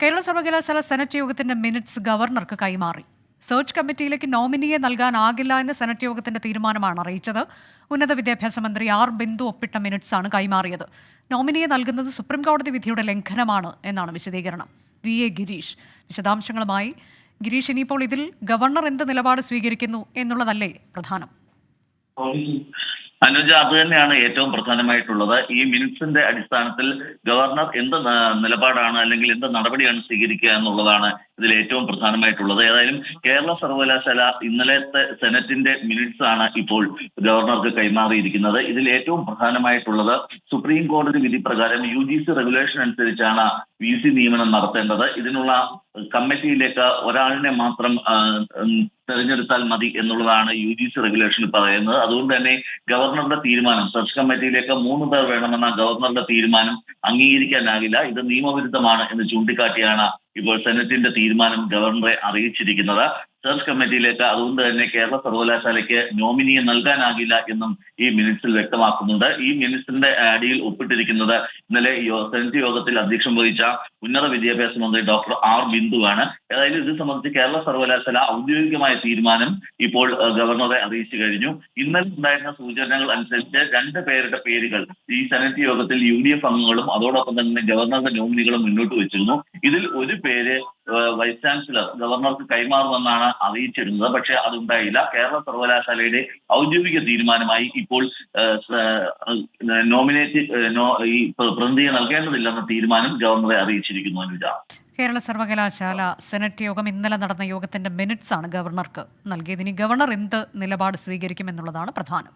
കേരള സർവകലാശാല സെനറ്റ് യോഗത്തിന്റെ മിനിറ്റ്സ് ഗവർണർക്ക് കൈമാറി. സെർച്ച് കമ്മിറ്റിയിലേക്ക് നോമിനിയെ നൽകാനാകില്ല എന്ന് സെനറ്റ് യോഗത്തിന്റെ തീരുമാനമാണ് അറിയിച്ചത്. ഉന്നത വിദ്യാഭ്യാസ മന്ത്രി ആർ ബിന്ദു ഒപ്പിട്ട മിനിറ്റ്സാണ് കൈമാറിയത്. നോമിനിയെ നൽകുന്നത് സുപ്രീംകോടതി വിധിയുടെ ലംഘനമാണ് എന്നാണ് വിശദീകരണം. VA ഗിരീഷ് വിശദാംശങ്ങളുമായി. ഗിരീഷ്, ഇനിയിപ്പോൾ ഇതിൽ ഗവർണർ എന്ത് നിലപാട് സ്വീകരിക്കുന്നു എന്നുള്ളതല്ലേ പ്രധാനം? അനുജ, അത് തന്നെയാണ് ഏറ്റവും പ്രധാനമായിട്ടുള്ളത്. ഈ മിനിറ്റ്സിന്റെ അടിസ്ഥാനത്തിൽ ഗവർണർ എന്ത് നിലപാടാണ് അല്ലെങ്കിൽ എന്ത് നടപടിയാണ് സ്വീകരിക്കുക എന്നുള്ളതാണ് ഇതിൽ ഏറ്റവും പ്രധാനമായിട്ടുള്ളത്. ഏതായാലും കേരള സർവകലാശാല ഇന്നലത്തെ സെനറ്റിന്റെ മിനിറ്റ്സ് ആണ് ഇപ്പോൾ ഗവർണർക്ക് കൈമാറിയിരിക്കുന്നത്. ഇതിൽ ഏറ്റവും പ്രധാനമായിട്ടുള്ളത് സുപ്രീം കോടതി വിധി പ്രകാരം UGC റെഗുലേഷൻ അനുസരിച്ചാണ് VC നിയമനം നടത്തേണ്ടത്. ഇതിനുള്ള കമ്മിറ്റിയിലേക്ക് ഒരാളിനെ മാത്രം തെരഞ്ഞെടുത്താൽ മതി എന്നുള്ളതാണ് UGC റെഗുലേഷനിൽ പറയുന്നത്. അതുകൊണ്ട് തന്നെ ഗവർണറുടെ തീരുമാനം, സെർച്ച് കമ്മിറ്റിയിലേക്ക് 3 പേർ വേണമെന്ന ഗവർണറുടെ തീരുമാനം അംഗീകരിക്കാനാകില്ല. ഇത് നിയമവിരുദ്ധമാണ് എന്ന് ചൂണ്ടിക്കാട്ടിയാണ് ഇപ്പോൾ സെനറ്റിന്റെ തീരുമാനം ഗവർണറെ അറിയിച്ചിരിക്കുന്നത്. സെർച്ച് കമ്മിറ്റിയിലേക്ക് അതുകൊണ്ട് തന്നെ കേരള സർവകലാശാലയ്ക്ക് നോമിനിയെ നൽകാനാകില്ല എന്നും ഈ മിനിറ്റ്സിൽ വ്യക്തമാക്കുന്നുണ്ട്. ഈ മിനിറ്റ്സിന്റെ അടിയിൽ ഒപ്പിട്ടിരിക്കുന്നത് ഇന്നലെ സെനറ്റ് യോഗത്തിൽ അധ്യക്ഷം വഹിച്ച ഉന്നത വിദ്യാഭ്യാസ മന്ത്രി ഡോക്ടർ ആർ ബിന്ദുവാണ്. ഏതായാലും ഇത് സംബന്ധിച്ച് കേരള സർവകലാശാല ഔദ്യോഗികമായ തീരുമാനം ഇപ്പോൾ ഗവർണറെ അറിയിച്ചു കഴിഞ്ഞു. ഇന്നലെ ഉണ്ടായിരുന്ന സൂചനകൾ അനുസരിച്ച് 2 പേരുടെ പേരുകൾ ഈ സെനറ്റ് യോഗത്തിൽ UDF അംഗങ്ങളും അതോടൊപ്പം തന്നെ ഗവർണറുടെ നോമിനികളും മുന്നോട്ട് വെച്ചിരുന്നു. ഇതിൽ ഒരു പേര് വൈസ് ചാൻസലർ ഗവർണർക്ക് കൈമാറുമെന്നാണ് അറിയിച്ചിരുന്നത്. പക്ഷെ അതുണ്ടായില്ല. കേരള സർവകലാശാലയുടെ ഔദ്യോഗിക തീരുമാനമായി ഇപ്പോൾ ഈ പ്രതിനിധിയെ നൽകേണ്ടതില്ലെന്ന തീരുമാനം ഗവർണറെ അറിയിച്ചിരിക്കുന്നു. അനുജ, കേരള സർവകലാശാല സെനറ്റ് യോഗം ഇന്നലെ നടന്ന യോഗത്തിന്റെ മിനിറ്റ്സ് ആണ് ഗവർണർക്ക് നൽകിയത്. ഇനി ഗവർണർ എന്ത് നിലപാട് സ്വീകരിക്കുമെന്നുള്ളതാണ് പ്രധാനം.